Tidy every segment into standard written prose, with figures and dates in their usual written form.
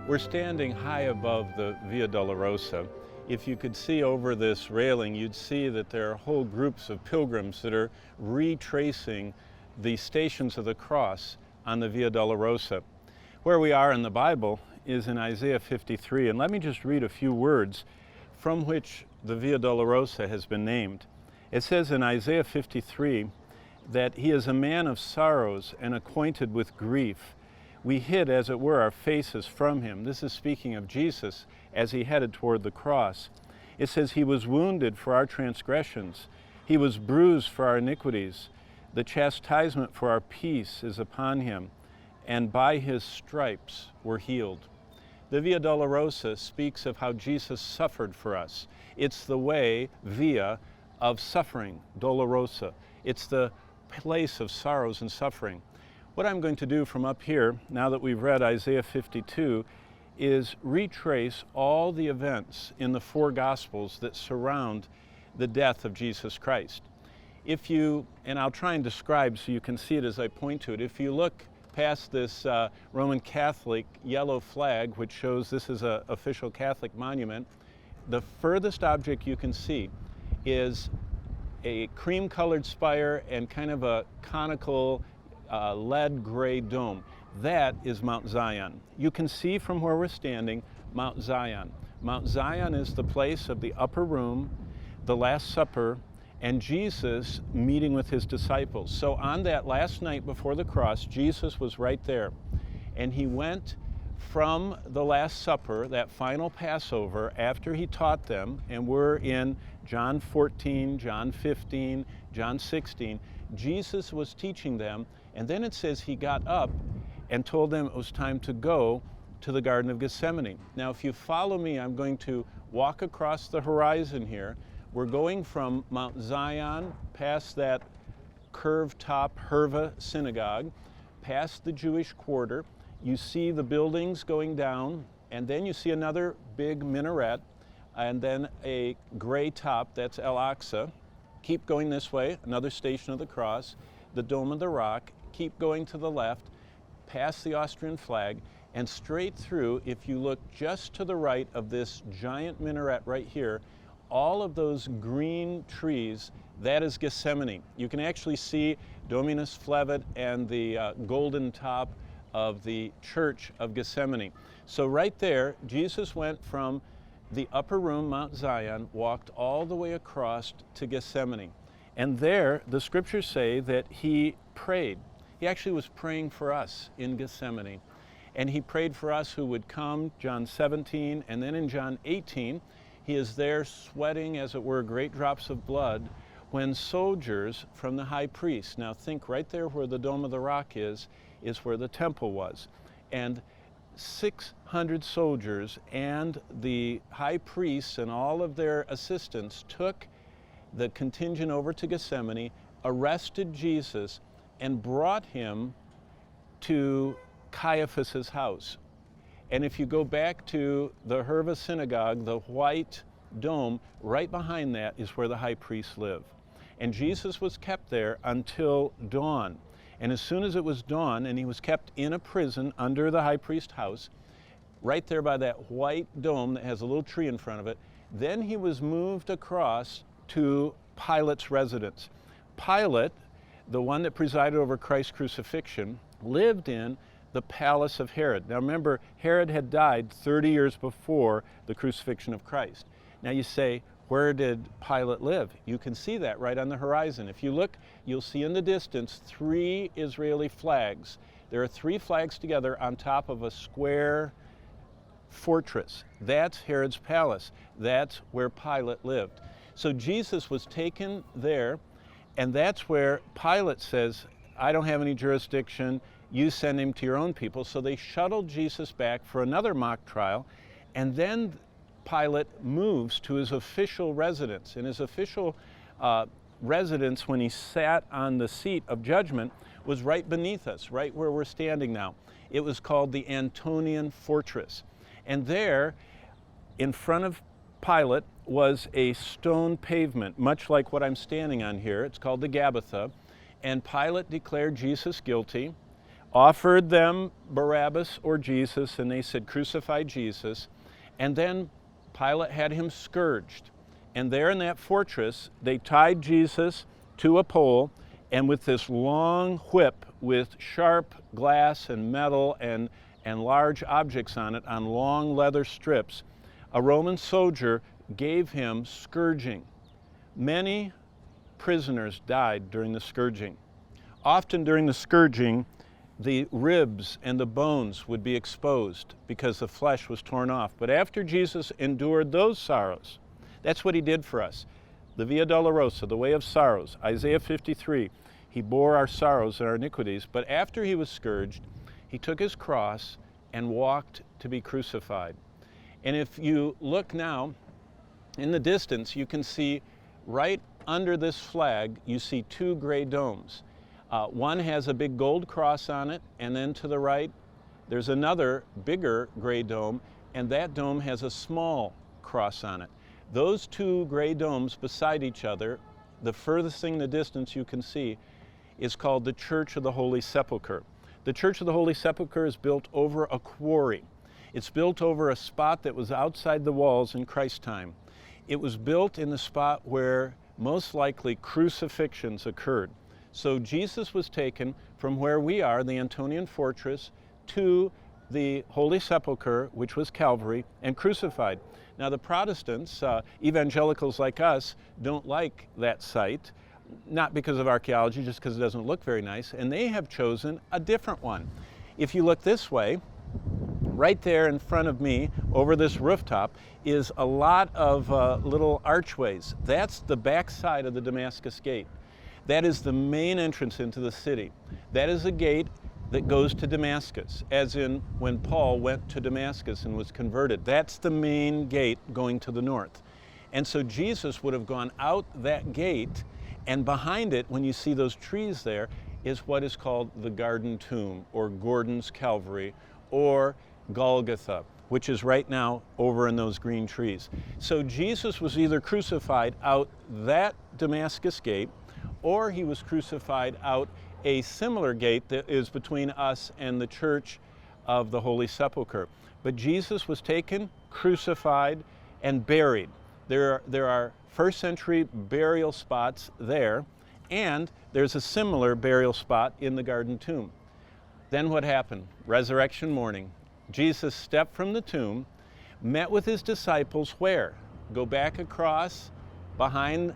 We're standing high above the Via Dolorosa. If you could see over this railing, you'd see that there are whole groups of pilgrims that are retracing the stations of the cross on the Via Dolorosa. Where we are in the Bible is in Isaiah 53, and let me just read a few words from which the Via Dolorosa has been named. It says in Isaiah 53 that he is a man of sorrows and acquainted with grief. We hid, as it were, our faces from him. This is speaking of Jesus as he headed toward the cross. It says he was wounded for our transgressions. He was bruised for our iniquities. The chastisement for our peace is upon him, and by his stripes we're healed. The Via Dolorosa speaks of how Jesus suffered for us. It's the way, via, of suffering, dolorosa. It's the place of sorrows and suffering. What I'm going to do from up here, now that we've read Isaiah 52, is retrace all the events in the four Gospels that surround the death of Jesus Christ. If you, and I'll try and describe so you can see it as I point to it, if you look past this Roman Catholic yellow flag, which shows this is an official Catholic monument, the furthest object you can see is a cream-colored spire and kind of a conical lead gray dome. That is Mount Zion. You can see from where we're standing Mount Zion. Mount Zion is the place of the upper room, the Last Supper, and Jesus meeting with his disciples. So on that last night before the cross, Jesus was right there. And he went from the Last Supper, that final Passover, after he taught them, and we're in John 14, John 15, John 16, Jesus was teaching them, and then it says he got up and told them it was time to go to the Garden of Gethsemane. Now, if you follow me, I'm going to walk across the horizon here. We're going from Mount Zion, past that curved top Herva synagogue, past the Jewish quarter. You see the buildings going down, and then you see another big minaret, and then a gray top, that's Al-Aqsa. Keep going this way, another Station of the Cross, the Dome of the Rock. Keep going to the left, past the Austrian flag, and straight through. If you look just to the right of this giant minaret right here, all of those green trees, that is Gethsemane. You can actually see Dominus Flevit and the golden top of the Church of Gethsemane. So right there, Jesus went from the upper room, Mount Zion, walked all the way across to Gethsemane. And there, the scriptures say that he prayed. He actually was praying for us in Gethsemane. And he prayed for us who would come, John 17, and then in John 18, he is there sweating, as it were, great drops of blood, when soldiers from the high priest, now think right there where the Dome of the Rock is where the temple was. And 600 soldiers and the high priests and all of their assistants took the contingent over to Gethsemane, arrested Jesus, and brought him to Caiaphas's house. And if you go back to the Herva synagogue, the white dome, right behind that is where the high priests live. And Jesus was kept there until dawn. And as soon as it was dawn, and he was kept in a prison under the high priest's house, right there by that white dome that has a little tree in front of it, then he was moved across to Pilate's residence. Pilate, the one that presided over Christ's crucifixion, lived in the palace of Herod. Now remember, Herod had died 30 years before the crucifixion of Christ. Now you say, where did Pilate live? You can see that right on the horizon. If you look, you'll see in the distance 3 Israeli flags. There are 3 flags together on top of a square fortress. That's Herod's palace. That's where Pilate lived. So Jesus was taken there, and that's where Pilate says, I don't have any jurisdiction, you send him to your own people. So they shuttled Jesus back for another mock trial, and then Pilate moves to his official residence. And his official residence, when he sat on the seat of judgment, was right beneath us, right where we're standing now. It was called the Antonian Fortress. And there, in front of Pilate, was a stone pavement, much like what I'm standing on here. It's called the Gabbatha. And Pilate declared Jesus guilty. offered them Barabbas or Jesus, and they said, "Crucify Jesus." And then Pilate had him scourged. And there in that fortress, they tied Jesus to a pole, and with this long whip with sharp glass and metal and large objects on it, on long leather strips, a Roman soldier gave him scourging. Many prisoners died during the scourging. Often during the scourging, the ribs and the bones would be exposed because the flesh was torn off. But after Jesus endured those sorrows, that's what he did for us. The Via Dolorosa, the way of sorrows, Isaiah 53, he bore our sorrows and our iniquities, but after he was scourged, he took his cross and walked to be crucified. And if you look now in the distance, you can see right under this flag, you see two gray domes. One has a big gold cross on it, and then to the right, there's another bigger gray dome, and that dome has a small cross on it. Those two gray domes beside each other, the furthest thing in the distance you can see, is called the Church of the Holy Sepulchre. The Church of the Holy Sepulchre is built over a quarry. It's built over a spot that was outside the walls in Christ's time. It was built in the spot where most likely crucifixions occurred. So Jesus was taken from where we are, the Antonian fortress, to the Holy Sepulchre, which was Calvary, and crucified. Now the Protestants, evangelicals like us, don't like that site, not because of archaeology, just because it doesn't look very nice, and they have chosen a different one. If you look this way, right there in front of me, over this rooftop, is a lot of little archways. That's the back side of the Damascus Gate. That is the main entrance into the city. That is a gate that goes to Damascus, as in when Paul went to Damascus and was converted. That's the main gate going to the north. And so Jesus would have gone out that gate, and behind it, when you see those trees there, is what is called the Garden Tomb, or Gordon's Calvary, or Golgotha, which is right now over in those green trees. So Jesus was either crucified out that Damascus gate, or he was crucified out a similar gate that is between us and the Church of the Holy Sepulchre. But Jesus was taken, crucified, and buried. There are first century burial spots there, and there's a similar burial spot in the Garden Tomb. Then what happened? Resurrection morning. Jesus stepped from the tomb, met with his disciples where? Go back across behind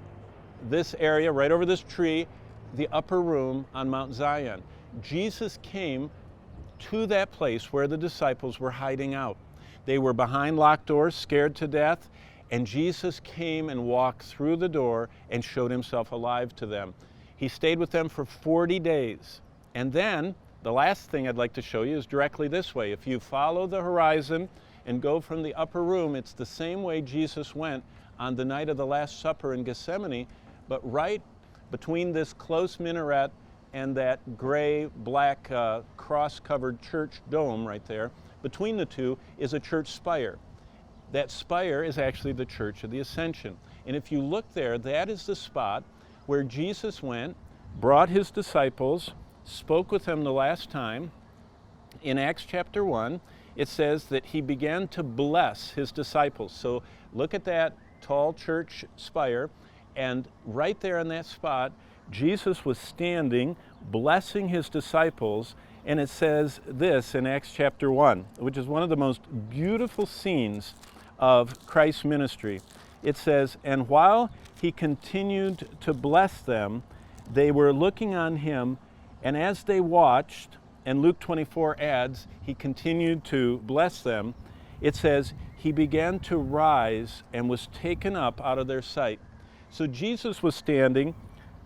this area, right over this tree, the upper room on Mount Zion. Jesus came to that place where the disciples were hiding out. They were behind locked doors, scared to death, and Jesus came and walked through the door and showed himself alive to them. He stayed with them for 40 days. And then, the last thing I'd like to show you is directly this way. If you follow the horizon and go from the upper room, it's the same way Jesus went on the night of the Last Supper in Gethsemane, but right between this close minaret and that gray, black, cross-covered church dome right there, between the two is a church spire. That spire is actually the Church of the Ascension. And if you look there, that is the spot where Jesus went, brought his disciples, spoke with them the last time. In Acts chapter 1, it says that he began to bless his disciples. So look at that tall church spire, and right there in that spot, Jesus was standing, blessing his disciples, and it says this in Acts chapter 1, which is one of the most beautiful scenes of Christ's ministry. It says, "And while he continued to bless them, they were looking on him, and as they watched," and Luke 24 adds, he continued to bless them, it says, "he began to rise and was taken up out of their sight." So Jesus was standing,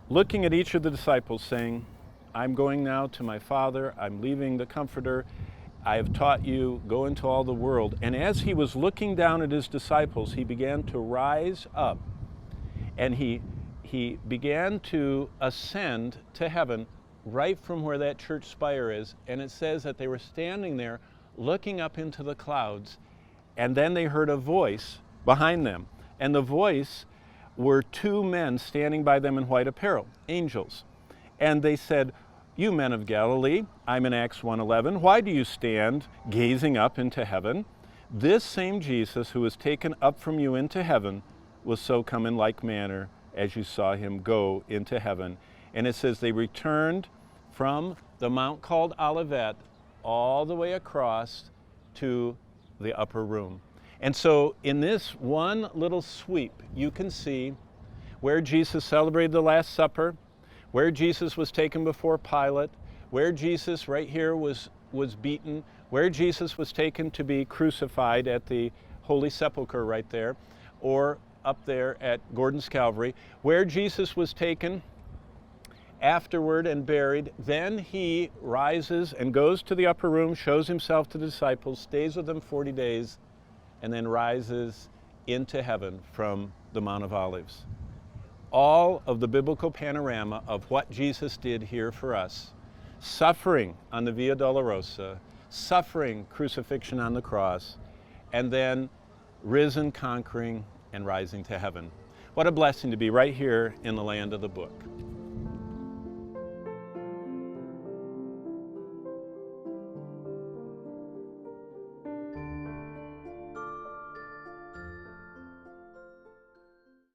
looking at each of the disciples, saying, "I'm going now to my Father, I'm leaving the Comforter, I have taught you, go into all the world." And as he was looking down at his disciples, he began to rise up, and he began to ascend to heaven right from where that church spire is. And it says that they were standing there looking up into the clouds, and then they heard a voice behind them. And the voice were two men standing by them in white apparel, angels. And they said, You men of Galilee, I'm in Acts 1:11, why do you stand gazing up into heaven? This same Jesus who was taken up from you into heaven will so come in like manner as you saw him go into heaven. And it says they returned from the mount called Olivet all the way across to the upper room. And so in this one little sweep, you can see where Jesus celebrated the Last Supper, where Jesus was taken before Pilate, where Jesus right here was beaten, where Jesus was taken to be crucified at the Holy Sepulchre right there, or up there at Gordon's Calvary, where Jesus was taken afterward and buried. Then he rises and goes to the upper room, shows himself to the disciples, stays with them 40 days, and then rises into heaven from the Mount of Olives. All of the biblical panorama of what Jesus did here for us, suffering on the Via Dolorosa, suffering crucifixion on the cross, and then risen, conquering, and rising to heaven. What a blessing to be right here in the land of the book.